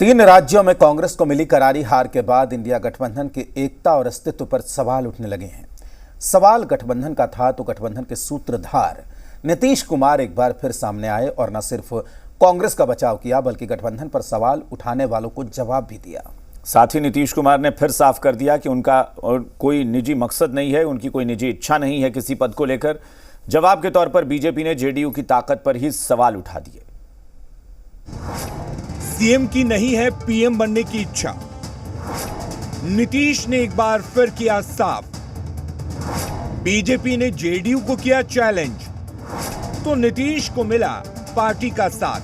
तीन राज्यों में कांग्रेस को मिली करारी हार के बाद इंडिया गठबंधन की एकता और अस्तित्व पर सवाल उठने लगे हैं। सवाल गठबंधन का था तो गठबंधन के सूत्रधार नीतीश कुमार एक बार फिर सामने आए और न सिर्फ कांग्रेस का बचाव किया बल्कि गठबंधन पर सवाल उठाने वालों को जवाब भी दिया। साथ ही नीतीश कुमार ने फिर साफ कर दिया कि उनका कोई निजी मकसद नहीं है, उनकी कोई निजी इच्छा नहीं है किसी पद को लेकर। जवाब के तौर पर बीजेपी ने जेडीयू की ताकत पर ही सवाल उठा दिए। सीएम की नहीं है पीएम बनने की इच्छा, नीतीश ने एक बार फिर किया साफ। बीजेपी ने जेडीयू को किया चैलेंज, तो नीतीश को मिला पार्टी का साथ।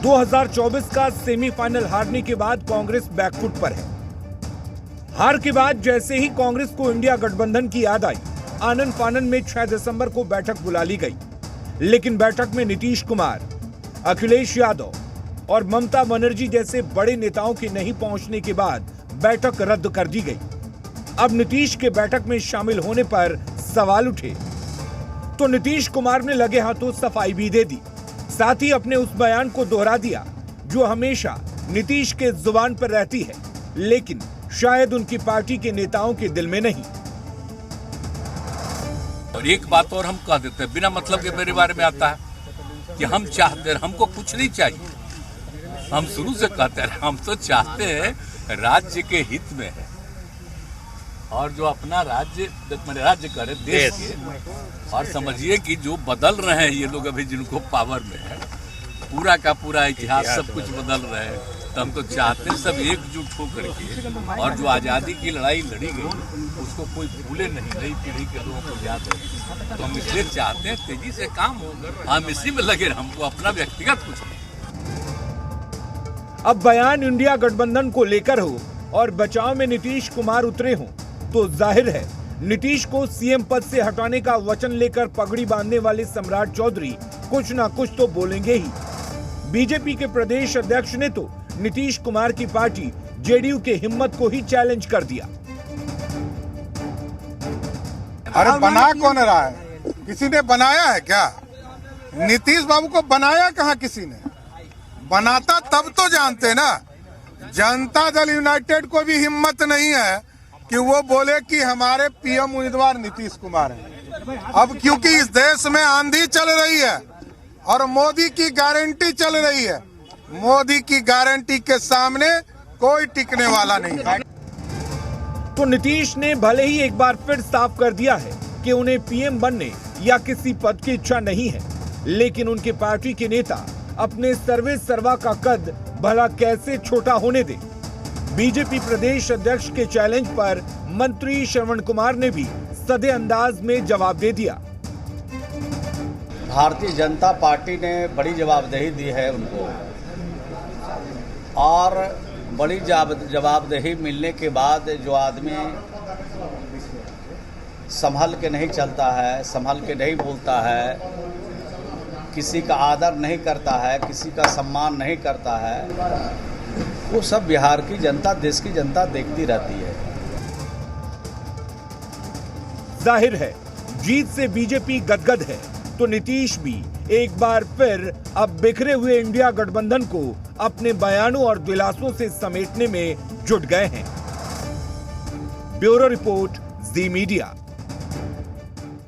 दो 2024 का सेमीफाइनल हारने के बाद कांग्रेस बैकफुट पर है। हार के बाद जैसे ही कांग्रेस को इंडिया गठबंधन की याद आई, आनन फानन में 6 दिसंबर को बैठक बुला ली गई, लेकिन बैठक में नीतीश कुमार, अखिलेश यादव और ममता बनर्जी जैसे बड़े नेताओं के नहीं पहुंचने के बाद बैठक रद्द कर दी गई। अब नीतीश के बैठक में शामिल होने पर सवाल उठे तो नीतीश कुमार ने लगे हाथों सफाई भी दे दी। साथ ही अपने उस बयान को दोहरा दिया जो हमेशा नीतीश के जुबान पर रहती है, लेकिन शायद उनकी पार्टी के नेताओं के दिल में नहीं। और एक बात और हम कह देते हैं, बिना मतलब के मेरे बारे में आता है कि हम चाहते हैं, हमको कुछ नहीं चाहिए। हम शुरू से कहते हैं हम तो चाहते हैं राज्य के हित में है और जो अपना राज्य करे देश के। और समझिए कि जो बदल रहे हैं ये लोग अभी जिनको पावर में है, पूरा का पूरा इतिहास सब कुछ बदल रहे हैं। तो हम तो चाहते हैं सब एकजुट होकर के, और जो आज़ादी की लड़ाई लड़ी गई उसको कोई भूले नहीं, नई पीढ़ी के लोगों को याद है। तो हम इसलिए चाहते हैं तेजी से काम हो, हम इसी में लगे, हमको अपना व्यक्तिगत कुछ नहीं। अब बयान इंडिया गठबंधन को लेकर हो और बचाव में नीतीश कुमार उतरे हों तो जाहिर है नीतीश को सीएम पद से हटाने का वचन लेकर पगड़ी बांधने वाले सम्राट चौधरी कुछ ना कुछ तो बोलेंगे ही। बीजेपी के प्रदेश अध्यक्ष ने तो नीतीश कुमार की पार्टी जेडीयू के हिम्मत को ही चैलेंज कर दिया। अरे बना कौन रहा है? किसी ने बनाया है क्या? नीतीश बाबू को बनाया कहाँ किसी ने? बनाता तब तो जानते ना। जनता दल यूनाइटेड को भी हिम्मत नहीं है कि वो बोले कि हमारे पीएम उम्मीदवार नीतीश कुमार हैं। अब क्योंकि इस देश में आंधी चल रही है और मोदी की गारंटी चल रही है, मोदी की गारंटी के सामने कोई टिकने वाला नहीं है। तो नीतीश ने भले ही एक बार फिर साफ कर दिया है कि उन्हें पीएम बनने या किसी पद की इच्छा नहीं है, लेकिन उनके पार्टी के नेता अपने सर्वे सर्वा का कद भला कैसे छोटा होने दे। बीजेपी प्रदेश अध्यक्ष के चैलेंज पर मंत्री श्रवण कुमार ने भी सधे अंदाज में जवाब दे दिया। भारतीय जनता पार्टी ने बड़ी जवाबदेही दी है उनको, और बड़ी जवाबदेही मिलने के बाद जो आदमी संभल के नहीं चलता है, संभल के नहीं बोलता है, किसी का आदर नहीं करता है, किसी का सम्मान नहीं करता है, वो सब बिहार की जनता, देश की जनता देखती रहती है। जाहिर है जीत से बीजेपी गदगद है, तो नीतीश भी एक बार फिर अब बिखरे हुए इंडिया गठबंधन को अपने बयानों और दिलासों से समेटने में जुट गए हैं। ब्यूरो रिपोर्ट, जी मीडिया।